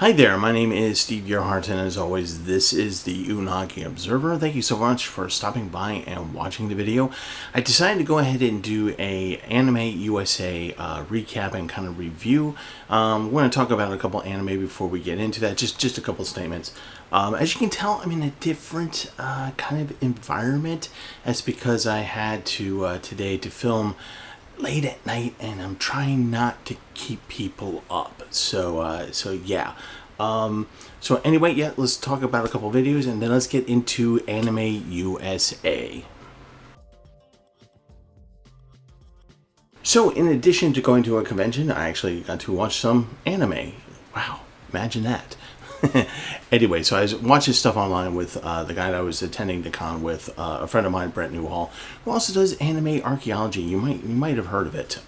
Hi there, my name is Steve Gerhardt, and as always, this is the Unagi Observer. Thank you so much for stopping by and watching the video. I decided to go ahead and do a AnimeUSA recap and kind of review. We're going to talk about a couple anime before we get into that, just a couple statements. As you can tell, I'm in a different kind of environment. That's because I had to today to film late at night, and I'm trying not to keep people up. So yeah. So anyway, yeah, let's talk about a couple videos, and then let's get into AnimeUSA. So in addition to going to a convention, I actually got to watch some anime. Wow, imagine that. Anyway, so I was watching stuff online with the guy that I was attending the con with, a friend of mine, Brent Newhall, who also does Anime Archaeology. You might have heard of it.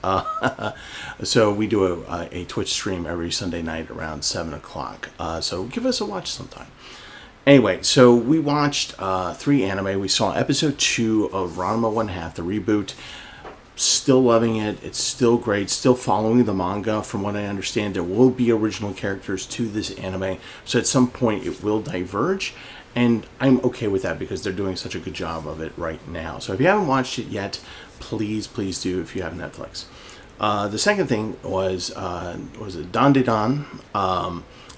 So we do a Twitch stream every Sunday night around 7 o'clock. So give us a watch sometime. Anyway, so we watched 3 anime. We saw episode 2 of Ranma 1/2, the reboot. Still loving it. It's still great. Still following the manga. From what I understand, there will be original characters to this anime, so at some point it will diverge, and I'm okay with that because they're doing such a good job of it right now. So if you haven't watched it yet, please do if you have Netflix. The second thing was it Dan De Dan.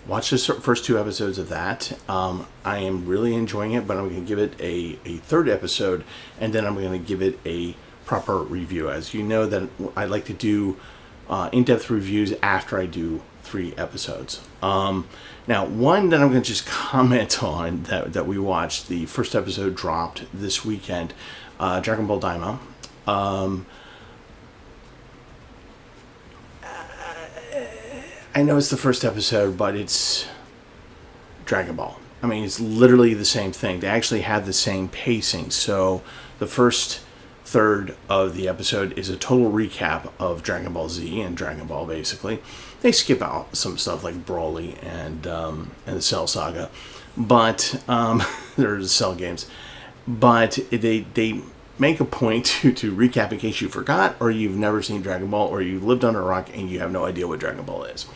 Watch the first 2 episodes of that. I am really enjoying it, but I'm going to give it a third episode, and then I'm going to give it a proper review. As you know, that I like to do in-depth reviews after I do 3 episodes. Now, one that I'm going to just comment on that we watched, the first episode dropped this weekend, Dragon Ball Daima. I know it's the first episode, but it's Dragon Ball. I mean, it's literally the same thing. They actually have the same pacing. So the first third of the episode is a total recap of Dragon Ball Z and Dragon Ball, basically. They skip out some stuff like Broly and the Cell Saga, but there's Cell games. But they make a point to recap in case you forgot, or you've never seen Dragon Ball, or you've lived under a rock and you have no idea what Dragon Ball is.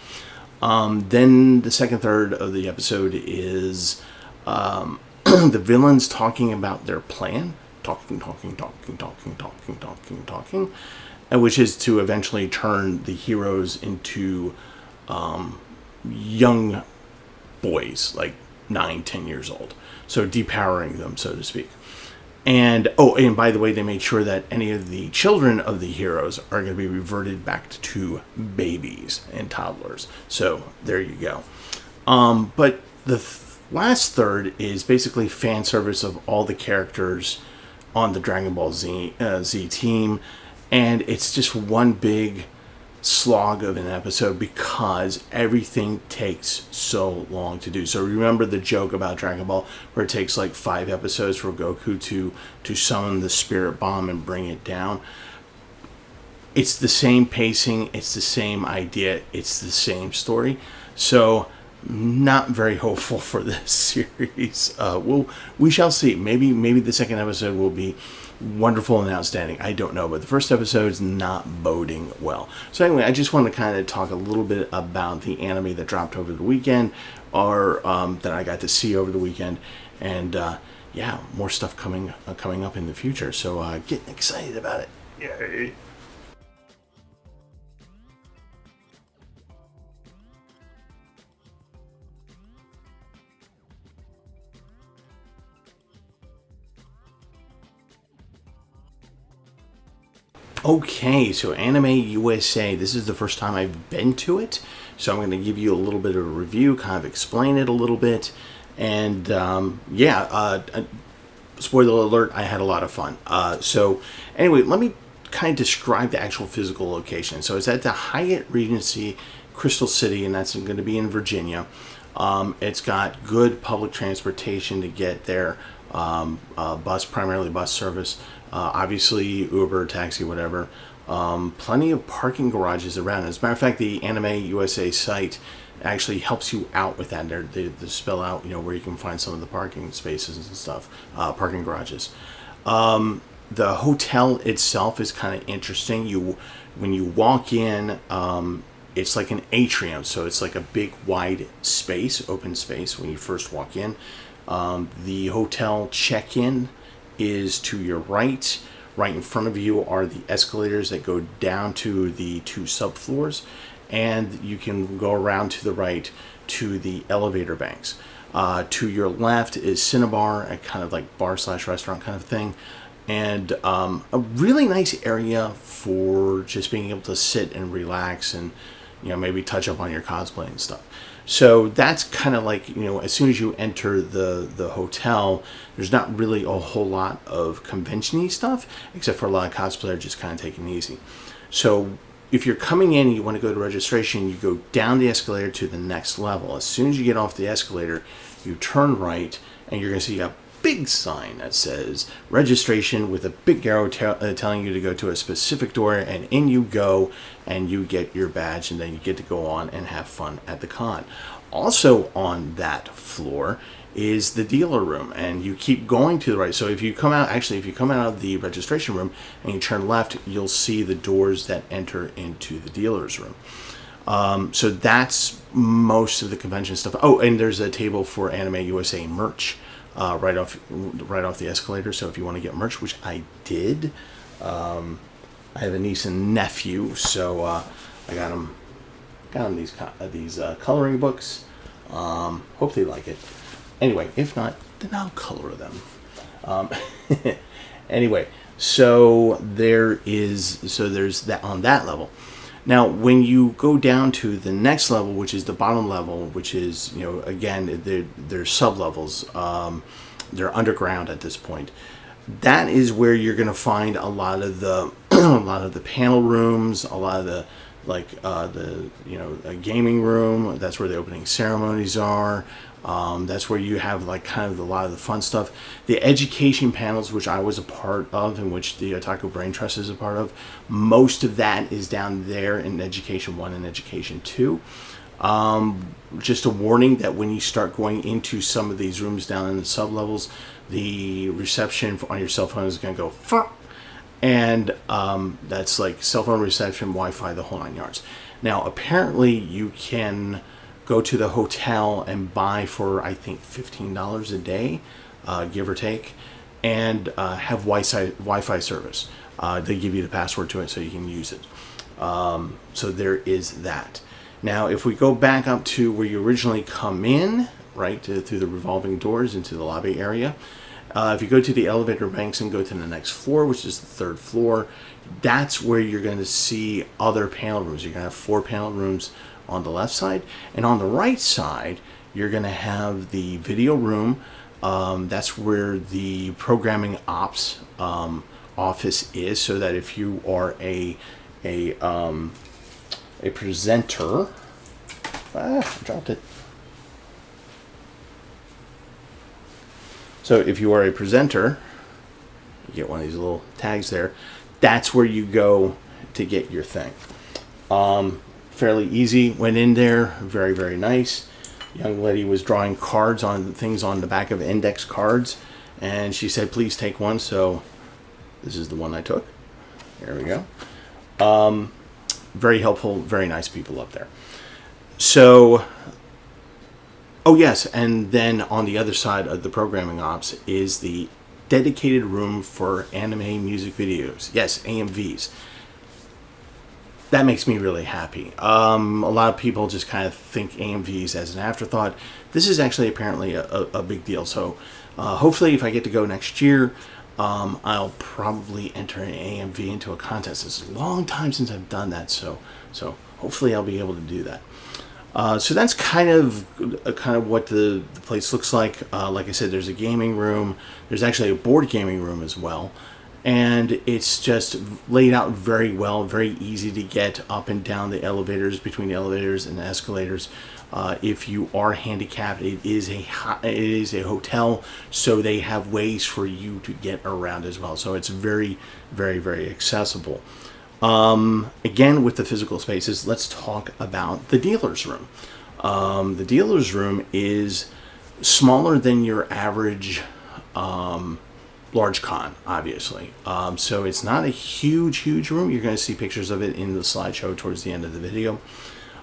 Then the second third of the episode is the villains talking about their plan. Talking, which is to eventually turn the heroes into young boys, like 9-10 years old. So depowering them, so to speak. And and by the way, they made sure that any of the children of the heroes are going to be reverted back to babies and toddlers. So there you go. But the last third is basically fan service of all the characters on the Dragon Ball Z team, and it's just one big slog of an episode because everything takes so long to do. So remember the joke about Dragon Ball where it takes like 5 episodes for Goku to summon the spirit bomb and bring it down? It's the same pacing, it's the same idea, it's the same story. So not very hopeful for this series. We shall see. Maybe the second episode will be wonderful and outstanding. I don't know, but the first episode is not boding well. So anyway, I just want to kind of talk a little bit about the anime that dropped over the weekend, or that I got to see over the weekend, and yeah, more stuff coming up in the future. So getting excited about it. Yay! Okay, so AnimeUSA, this is the first time I've been to it, so I'm going to give you a little bit of a review, kind of explain it a little bit, and spoiler alert, I had a lot of fun. So anyway, let me kind of describe the actual physical location. So it's at the Hyatt Regency Crystal City, and that's going to be in Virginia. It's got good public transportation to get there, primarily bus service. Obviously Uber, taxi, whatever. Plenty of parking garages around. As a matter of fact, the AnimeUSA site actually helps you out with that. They spell out, where you can find some of the parking spaces and stuff, parking garages. The hotel itself is kind of interesting. When you walk in, it's like an atrium, so it's like a big wide space, open space when you first walk in. The hotel check-in is to your right. Right in front of you are the escalators that go down to the 2 subfloors, and you can go around to the right to the elevator banks. To your left is Cinnabar, a kind of like bar/restaurant kind of thing, and a really nice area for just being able to sit and relax and, you know, maybe touch up on your cosplay and stuff. So that's kind of like, you know, as soon as you enter the hotel, there's not really a whole lot of convention-y stuff, except for a lot of cosplayers just kind of taking it easy. So if you're coming in and you want to go to registration, you go down the escalator to the next level. As soon as you get off the escalator, you turn right, and you're going to see a big sign that says registration with a big arrow telling you to go to a specific door, and in you go, and you get your badge, and then you get to go on and have fun at the con. Also on that floor is the dealer room, and you keep going to the right. So if you come out, actually, if you come out of the registration room and you turn left, you'll see the doors that enter into the dealer's room. So that's most of the convention stuff. Oh, and there's a table for AnimeUSA merch right off the escalator. So if you want to get merch, which I did, I have a niece and nephew, so I got them these coloring books. Hope they like it. Anyway, if not, then I'll color them. Anyway, there's that on that level. Now, when you go down to the next level, which is the bottom level, which is, you know, again, they're sub-levels. They're underground at this point. That is where you're going to find a lot of the a lot of the panel rooms, a lot of the a gaming room. That's where the opening ceremonies are. That's where you have like kind of a lot of the fun stuff. The education panels, which I was a part of, and which the Otaku Brain Trust is a part of, most of that is down there in Education 1 and Education 2. Just a warning that when you start going into some of these rooms down in the sub-levels, the reception on your cell phone is going to go fuck. And that's like cell phone reception, Wi-Fi, the whole 9 yards. Now, apparently you can go to the hotel and buy for, I think, $15 a day, give or take, and have Wi-Fi service. They give you the password to it so you can use it. So there is that. Now, if we go back up to where you originally come in, right, through the revolving doors into the lobby area, if you go to the elevator banks and go to the next floor, which is the 3rd floor, that's where you're going to see other panel rooms. You're going to have 4 panel rooms on the left side, and on the right side you're going to have the video room. That's where the programming ops office is, so that if you are a presenter, I dropped it. So if you are a presenter, you get one of these little tags there. That's where you go to get your thing. Fairly easy. Went in there. Very, very nice. Young lady was drawing cards on things on the back of index cards, and she said, "Please take one." So this is the one I took. There we go. Very helpful. Very nice people up there. So, oh yes, and then on the other side of the programming ops is the dedicated room for anime music videos. Yes, AMVs. That makes me really happy. A lot of people just kind of think AMVs as an afterthought. This is actually apparently a big deal. So hopefully if I get to go next year, I'll probably enter an AMV into a contest. It's a long time since I've done that, so hopefully I'll be able to do that. So that's kind of what the place looks like. Like I said, there's a gaming room. There's actually a board gaming room as well. And it's just laid out very well, very easy to get up and down the elevators, between the elevators and the escalators. If you are handicapped, it is a hotel, so they have ways for you to get around as well. So it's very, very, very accessible. Again, with the physical spaces, let's talk about the dealer's room. The dealer's room is smaller than your average large con, obviously. So it's not a huge room. You're going to see pictures of it in the slideshow towards the end of the video.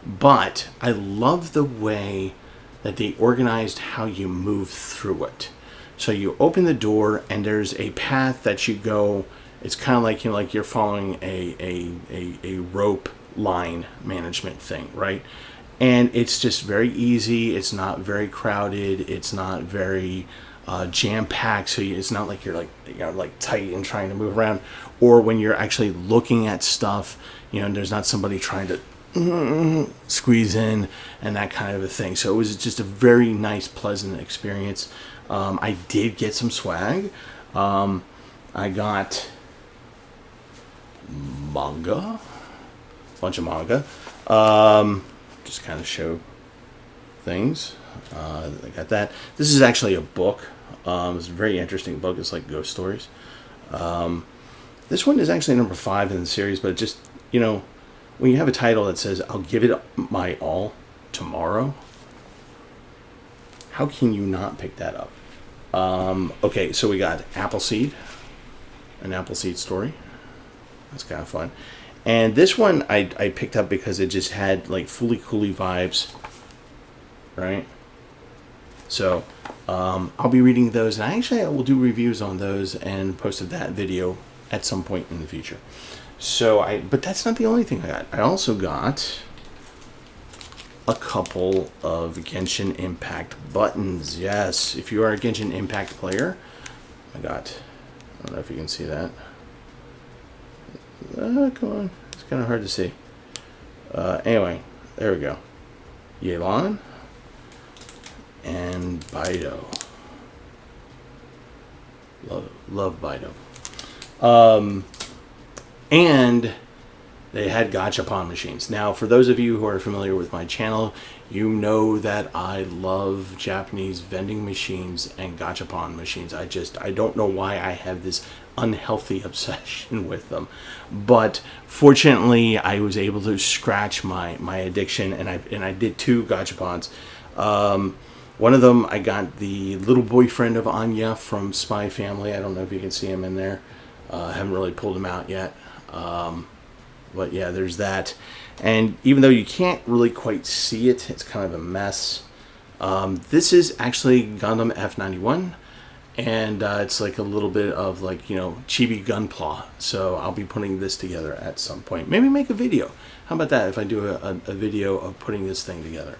But I love the way that they organized how you move through it. So you open the door and there's a path that you go. It's kind of like, you know, like you're following a rope line management thing, right? And it's just very easy. It's not very crowded. It's not very jam-packed. So it's not like you're like, you know, like tight and trying to move around. Or when you're actually looking at stuff, you know, there's not somebody trying to squeeze in and that kind of a thing. So it was just a very nice, pleasant experience. I did get some swag. I got manga, a bunch of manga. Just kind of show things. I got that. This is actually a book. It's a very interesting book. It's like ghost stories. This one is actually number 5 in the series, but it just, you know, when you have a title that says, I'll give it my all tomorrow, how can you not pick that up? Okay, so we got Appleseed, an Appleseed story. That's kind of fun. And this one I picked up because it just had like Fooly Cooly vibes, right? So I'll be reading those, and I will do reviews on those and posted that video at some point in the future. So but that's not the only thing I got. I also got a couple of Genshin Impact buttons. Yes, if you are a Genshin Impact player, I don't know if you can see that. Come on, it's kind of hard to see. Anyway, there we go. Yelan and Bido. Love Bido. And they had gachapon machines. Now, for those of you who are familiar with my channel, you know that I love Japanese vending machines and gachapon machines. I don't know why I have this unhealthy obsession with them. But fortunately, I was able to scratch my addiction, and I did 2 gachapons. One of them, I got the little boyfriend of Anya from Spy Family. I don't know if you can see him in there. I haven't really pulled him out yet. But yeah, there's that. And even though you can't really quite see it, it's kind of a mess. This is actually Gundam F91. And it's like a little bit of like, you know, chibi gunpla. So I'll be putting this together at some point. Maybe make a video. How about that if I do a video of putting this thing together?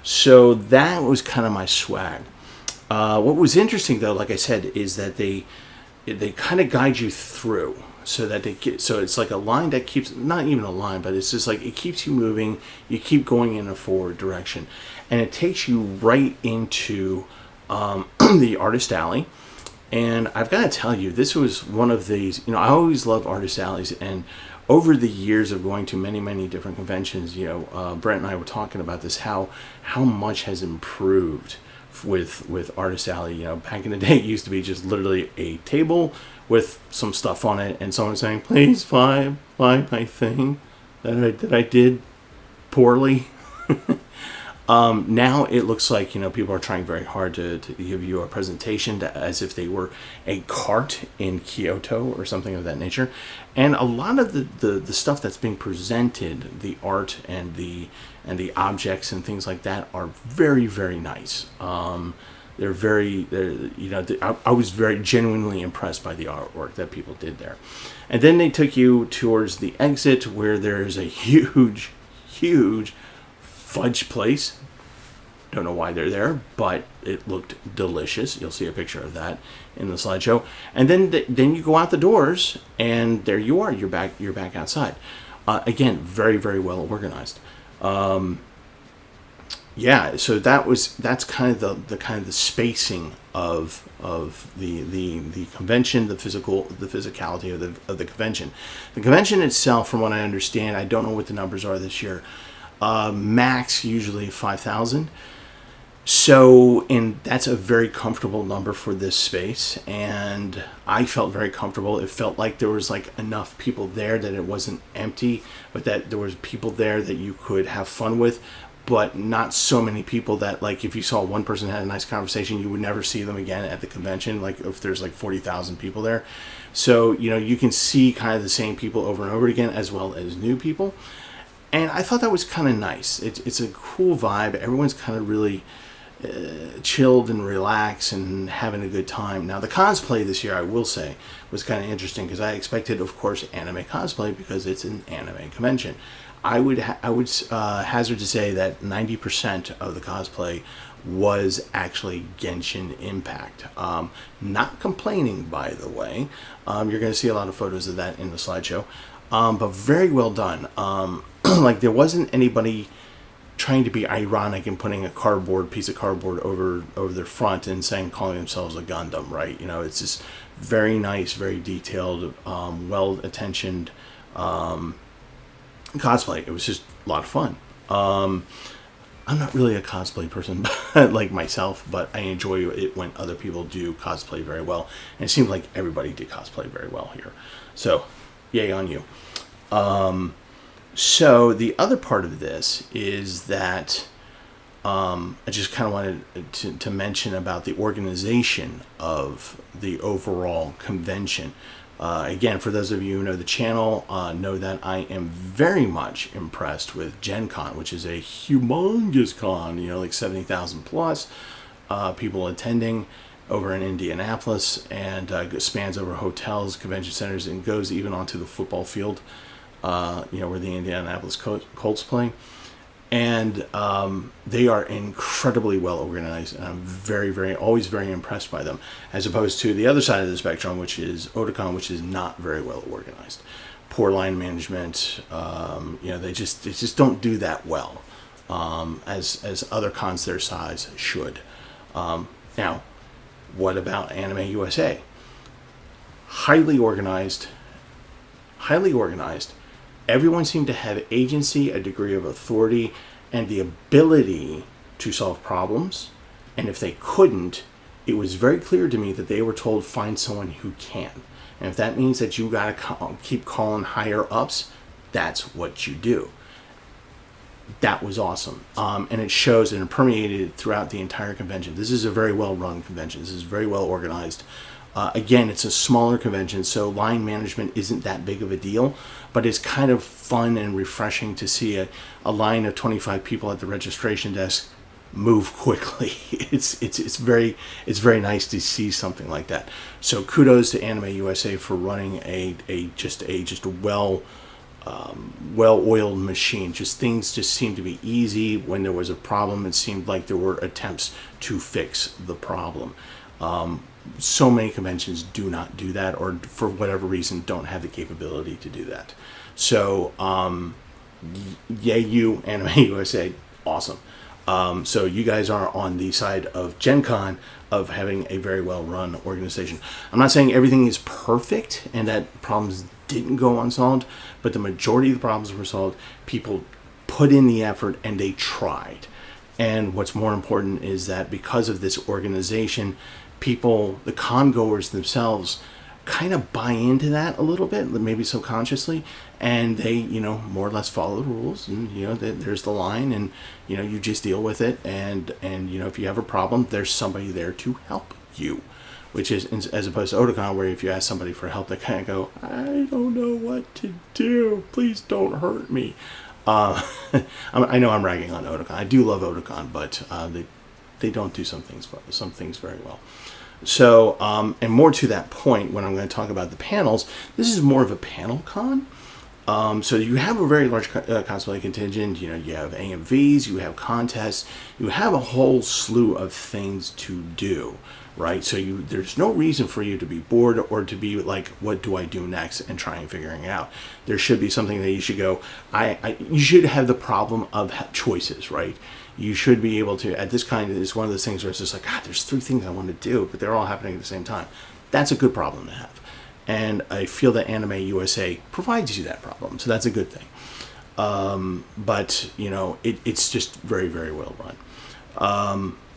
So that was kind of my swag. What was interesting though, like I said, is that they kind of guide you through. So that so it's like a line that keeps, not even a line, but it's just like it keeps you moving. You keep going in a forward direction, and it takes you right into the artist alley. And I've got to tell you, this was one of these. You know, I always love artist alleys, and over the years of going to many different conventions, you know, Brent and I were talking about this, how much has improved with artist alley. You know, back in the day, it used to be just literally a table with some stuff on it, and someone saying, "Please buy my thing that I did poorly." Now it looks like, you know, people are trying very hard to give you a presentation as if they were a cart in Kyoto or something of that nature. And a lot of the stuff that's being presented, the art and the objects and things like that, are very nice. I was very genuinely impressed by the artwork that people did there. And then they took you towards the exit, where there's a huge fudge place. Don't know why they're there, but it looked delicious. You'll see a picture of that in the slideshow. And then you go out the doors, and there you are. You're back outside. Again, very well organized. Yeah, so that's kind of the spacing of the convention, the physicality of the convention. The convention itself, from what I understand, I don't know what the numbers are this year. Max usually 5,000. So, and that's a very comfortable number for this space, and I felt very comfortable. It felt like there was like enough people there that it wasn't empty, but that there was people there that you could have fun with, but not so many people that, like, if you saw one person had a nice conversation, you would never see them again at the convention, like if there's like 40,000 people there. So, you know, you can see kind of the same people over and over again, as well as new people. And I thought that was kind of nice. It's a cool vibe. Everyone's kind of really chilled and relaxed and having a good time. Now, the cosplay this year, I will say, was kind of interesting because I expected, of course, anime cosplay because it's an anime convention. I would hazard to say that 90% of the cosplay was actually Genshin Impact. Not complaining, by the way. You're going to see a lot of photos of that in the slideshow. But very well done. Like, there wasn't anybody trying to be ironic and putting a piece of cardboard over their front and calling themselves a Gundam, right? You know, it's just very nice, very detailed, well-attentioned cosplay. It was just a lot of fun. I'm not really a cosplay person like myself, but I enjoy it when other people do cosplay very well. And it seemed like everybody did cosplay very well here. So, yay on you. So the other part of this is that I just kind of wanted to mention about the organization of the overall convention. Again, for those of you who know the channel, know that I am very much impressed with Gen Con, which is a humongous con, you know, like 70,000 plus people attending over in Indianapolis, and spans over hotels, convention centers, and goes even onto the football field, you know, where the Indianapolis Colts play. And they are incredibly well organized, and I'm always very impressed by them, as opposed to the other side of the spectrum, which is Otaku, which is not very well organized. Poor line management, you know, they just don't do that well, as other cons their size should. Now, what about AnimeUSA? Highly organized. Everyone seemed to have agency, a degree of authority, and the ability to solve problems. And if they couldn't, it was very clear to me that they were told, find someone who can. And if that means that you got to keep calling higher ups, that's what you do. That was awesome. And it shows, and it permeated throughout the entire convention. This is a very well-run convention. This is very well organized. Again, it's a smaller convention, so line management isn't that big of a deal, but it's kind of fun and refreshing to see a line of 25 people at the registration desk move quickly. It's very nice to see something like that. So kudos to AnimeUSA for running a well-oiled machine. Things just seemed to be easy. When there was a problem, it seemed like there were attempts to fix the problem. So many conventions do not do that, or for whatever reason don't have the capability to do that. So, yay you, AnimeUSA, awesome. So you guys are on the side of Gen Con of having a very well-run organization. I'm not saying everything is perfect and that problems didn't go unsolved, but the majority of the problems were solved. People put in the effort and they tried. And what's more important is that because of this organization, people, the con-goers themselves, kind of buy into that a little bit, maybe subconsciously, and they, you know, more or less follow the rules, and, you know, there's the line, and, you know, you just deal with it, and you know, if you have a problem, there's somebody there to help you, which is, as opposed to Otaku, where if you ask somebody for help, they kind of go, I don't know what to do, please don't hurt me. I know I'm ragging on Otaku. I do love Otaku, but they don't do some things very well. So, and more to that point, when I'm going to talk about the panels, this is more of a panel con. So you have a very large cosplay contingent. You know, you have AMVs, you have contests, you have a whole slew of things to do, right? So there's no reason for you to be bored or to be like, what do I do next, and try and figuring it out. There should be something that you should go, you should have the problem of choices, right? You should be able to, at this kind, it's one of those things where it's just like, God, there's 3 things I want to do, but they're all happening at the same time. That's a good problem to have. And I feel that AnimeUSA provides you that problem, so that's a good thing. But, you know, it's just very, very well run.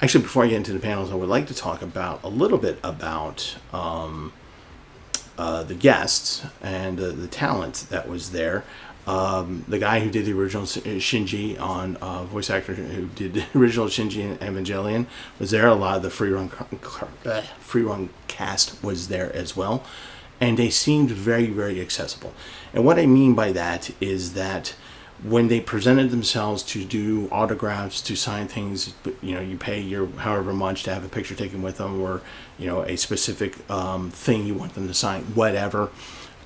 Actually, before I get into the panels, I would like to talk about a little bit about the guests and the talent that was there. The guy who did the original Shinji on voice actor who did the original Shinji in Evangelion was there. A lot of the free run cast was there as well, and they seemed very, very accessible. And what I mean by that is that when they presented themselves to do autographs, to sign things, you pay your however much to have a picture taken with them, or a specific thing you want them to sign, whatever.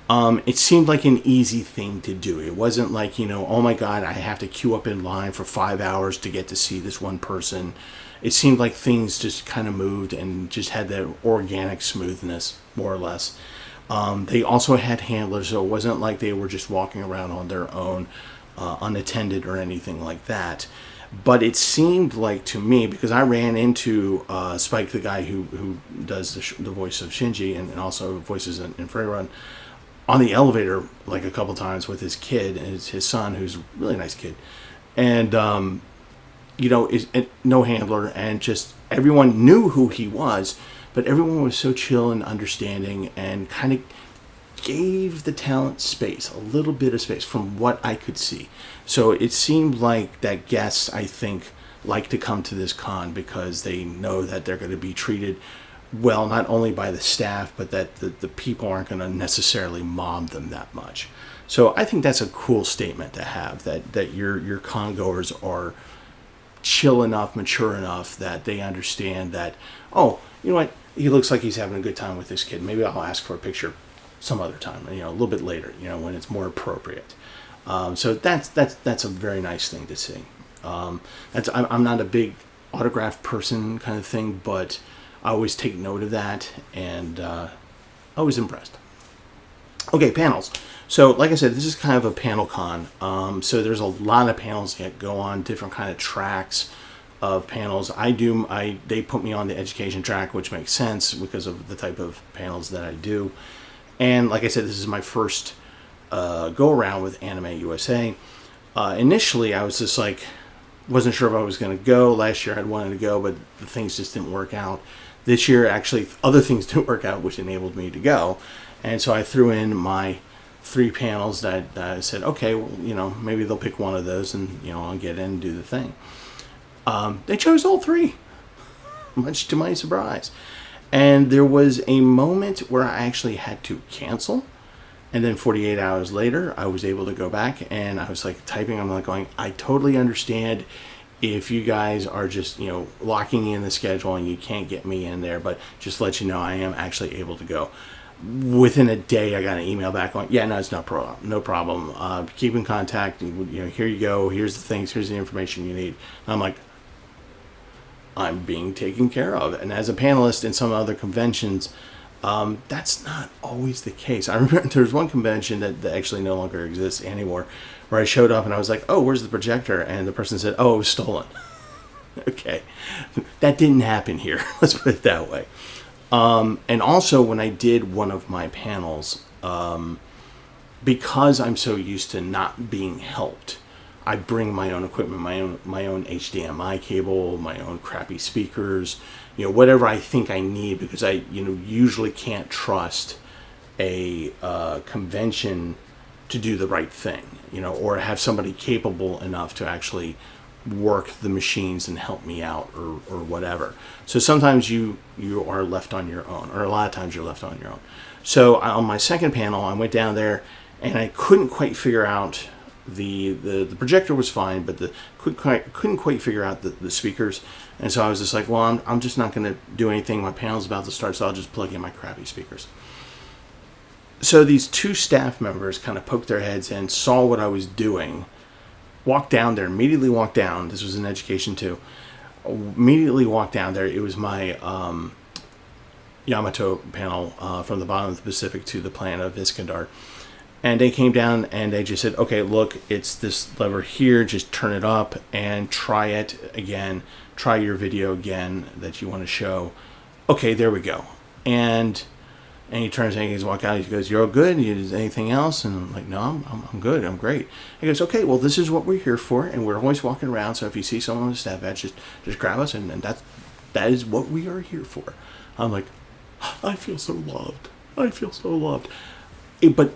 It seemed like an easy thing to do. It wasn't like, oh my God, I have to queue up in line for 5 hours to get to see this one person. It seemed like things just kind of moved and just had that organic smoothness, more or less. They also had handlers, so it wasn't like they were just walking around on their own, unattended or anything like that. But it seemed like to me, because I ran into Spike, the guy who does the voice of Shinji and also voices in Freyrun, on the elevator like a couple times with his kid and his son, who's a really nice kid. And, no handler, and just everyone knew who he was, but everyone was so chill and understanding and kind of gave the talent space, a little bit of space from what I could see. So it seemed like that guests, I think, like to come to this con because they know that they're going to be treated well, not only by the staff, but that the people aren't going to necessarily mob them that much. So I think that's a cool statement to have, that your con goers are chill enough, mature enough that they understand that, oh, you know what, he looks like he's having a good time with this kid. Maybe I'll ask for a picture some other time, a little bit later, when it's more appropriate. So that's a very nice thing to see. I'm not a big autograph person kind of thing, but I always take note of that, and I was impressed. Okay, panels. So, like I said, this is kind of a panel con. So there's a lot of panels that go on different kind of tracks of panels. They put me on the education track, which makes sense because of the type of panels that I do. And like I said, this is my first go around with AnimeUSA. Initially, I was just like, wasn't sure if I was going to go. Last year, I'd wanted to go, but the things just didn't work out. This year, actually, other things didn't work out, which enabled me to go. And so I threw in my 3 panels that I said, okay, well, maybe they'll pick one of those and, I'll get in and do the thing. They chose all 3, much to my surprise. And there was a moment where I actually had to cancel. And then 48 hours later, I was able to go back, and I was like typing. I'm like going, I totally understand if you guys are just, locking in the schedule and you can't get me in there, but just to let you know, I am actually able to go. Within a day, I got an email back on, yeah, no, it's no problem. Keep in contact. Here you go. Here's the things. Here's the information you need. And I'm like, I'm being taken care of. And as a panelist in some other conventions, that's not always the case. I remember there's one convention that actually no longer exists anymore, where I showed up and I was like, oh, where's the projector? And the person said, oh, it was stolen. Okay. That didn't happen here. Let's put it that way. And also when I did one of my panels, because I'm so used to not being helped, I bring my own equipment, my own HDMI cable, my own crappy speakers, whatever I think I need, because I, usually can't trust a convention to do the right thing, or have somebody capable enough to actually work the machines and help me out or whatever. So sometimes you are left on your own, or a lot of times you're left on your own. So on my second panel, I went down there and I couldn't quite figure out the projector was fine, but couldn't quite figure out the speakers. And so I was just like, well, I'm just not going to do anything. My panel's about to start, so I'll just plug in my crappy speakers. So these 2 staff members kind of poked their heads in, saw what I was doing, immediately walked down. This was in education too. Immediately walked down there. It was my Yamato panel from the bottom of the Pacific to the planet of Iskandar. And they came down and they just said, okay, look, it's this lever here. Just turn it up and try it again. Try your video again that you want to show. Okay, there we go. And he turns and he's walk out. He goes, you're all good? Is anything else? And I'm like, no, I'm good. I'm great. He goes, okay, well, this is what we're here for. And we're always walking around. So if you see someone with a staff badge, just grab us. And that is what we are here for. I'm like, I feel so loved. But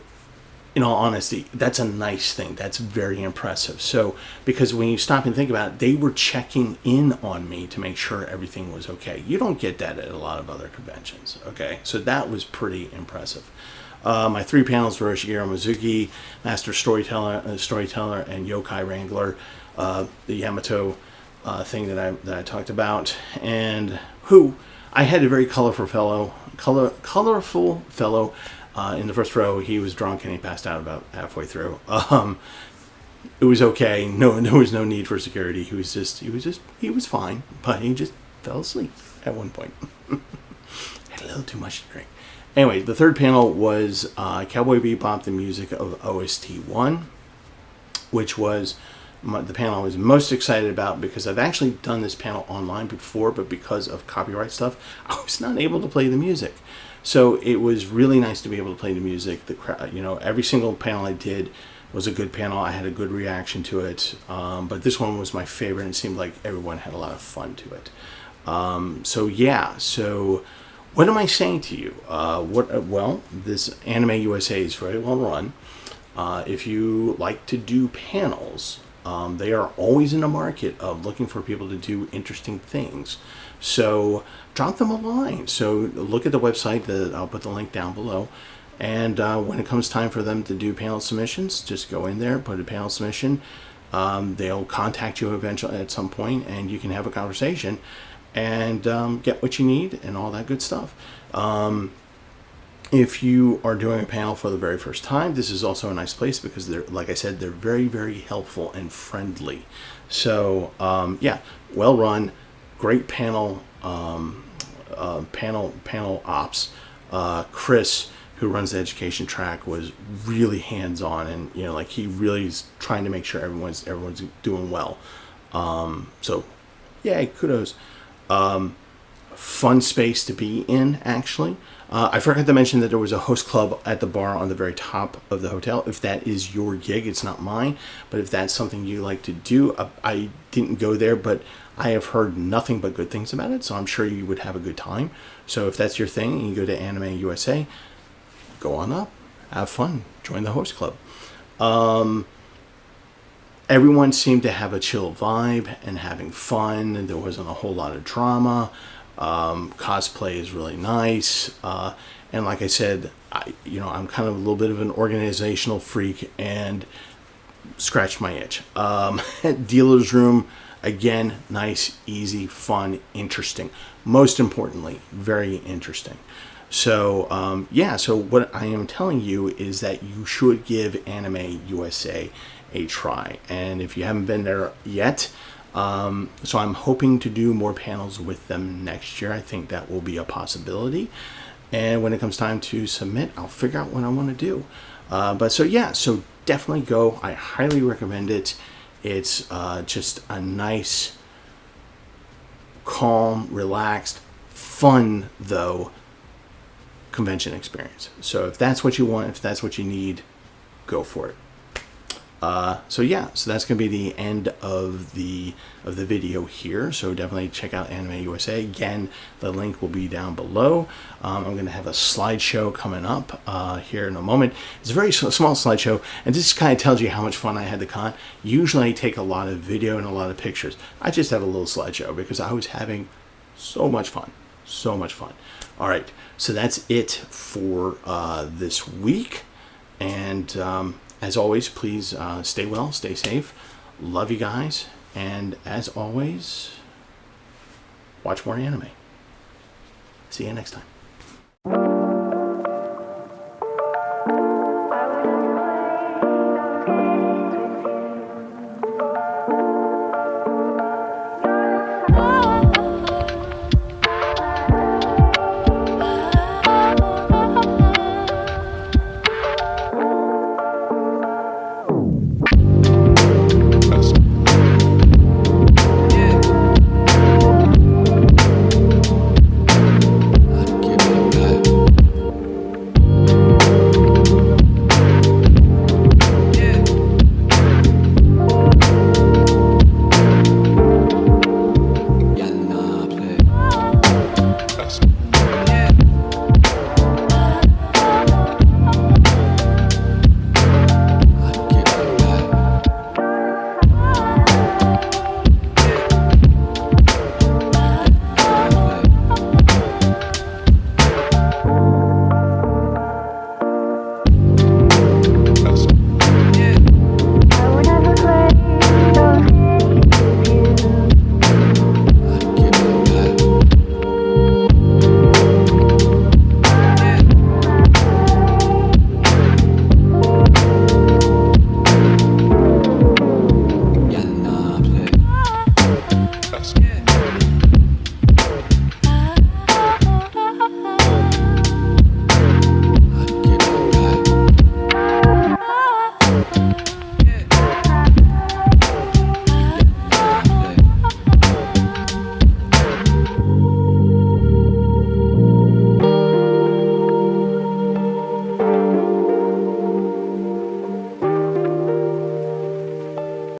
in all honesty, that's a nice thing. That's very impressive. So, because when you stop and think about it, they were checking in on me to make sure everything was okay. You don't get that at a lot of other conventions, okay? So that was pretty impressive. My 3 panels were Shigeru Mizuki, Master Storyteller, and Yokai Wrangler, the Yamato thing that I talked about, and who I had a very colorful fellow in the first row. He was drunk and he passed out about halfway through. It was okay. No, there was no need for security. He was fine, but he just fell asleep at one point. Had a little too much to drink. Anyway, the third panel was Cowboy Bebop, the music of OST 1, which was the panel I was most excited about because I've actually done this panel online before, but because of copyright stuff, I was not able to play the music. So it was really nice to be able to play the music. Every single panel I did was a good panel. I had a good reaction to it, but this one was my favorite, and it seemed like everyone had a lot of fun to it. So what am I saying to you? Well, this AnimeUSA is very well run. If you like to do panels, they are always in the market of looking for people to do interesting things. So drop them a line. So look at the website. I'll put the link down below. And when it comes time for them to do panel submissions, just go in there, put a panel submission. They'll contact you eventually at some point, and you can have a conversation and get what you need and all that good stuff. If you are doing a panel for the very first time, this is also a nice place because like I said, they're very, very helpful and friendly. So well run, great panel ops. Chris, who runs the education track, was really hands-on, and he really is trying to make sure everyone's doing well. So yay, kudos. Fun space to be in, actually. I forgot to mention that there was a host club at the bar on the very top of the hotel. If that is your gig, it's not mine, but if that's something you like to do, I didn't go there, but I have heard nothing but good things about it, so I'm sure you would have a good time. So if that's your thing and you go to AnimeUSA, go on up, have fun, join the host club. Everyone seemed to have a chill vibe and having fun, and there wasn't a whole lot of drama. Cosplay is really nice, and like I said, I'm kind of a little bit of an organizational freak and scratched my itch. Dealer's room, again, nice, easy, fun, interesting. Most importantly, very interesting. So so what I am telling you is that you should give AnimeUSA a try, and if you haven't been there yet, so I'm hoping to do more panels with them next year. I think that will be a possibility, and when it comes time to submit, I'll figure out what I want to do. So definitely go. I highly recommend it. It's just a nice, calm, relaxed, fun though convention experience. So if that's what you want, if that's what you need, go for it. So that's going to be the end of the video here. So definitely check out AnimeUSA. Again, the link will be down below. I'm going to have a slideshow coming up here in a moment. It's a very small slideshow, and this kind of tells you how much fun I had at the con. Usually I take a lot of video and a lot of pictures. I just have a little slideshow because I was having so much fun. So much fun. All right, so that's it for this week. And as always, please stay well, stay safe. Love you guys. And as always, watch more anime. See you next time.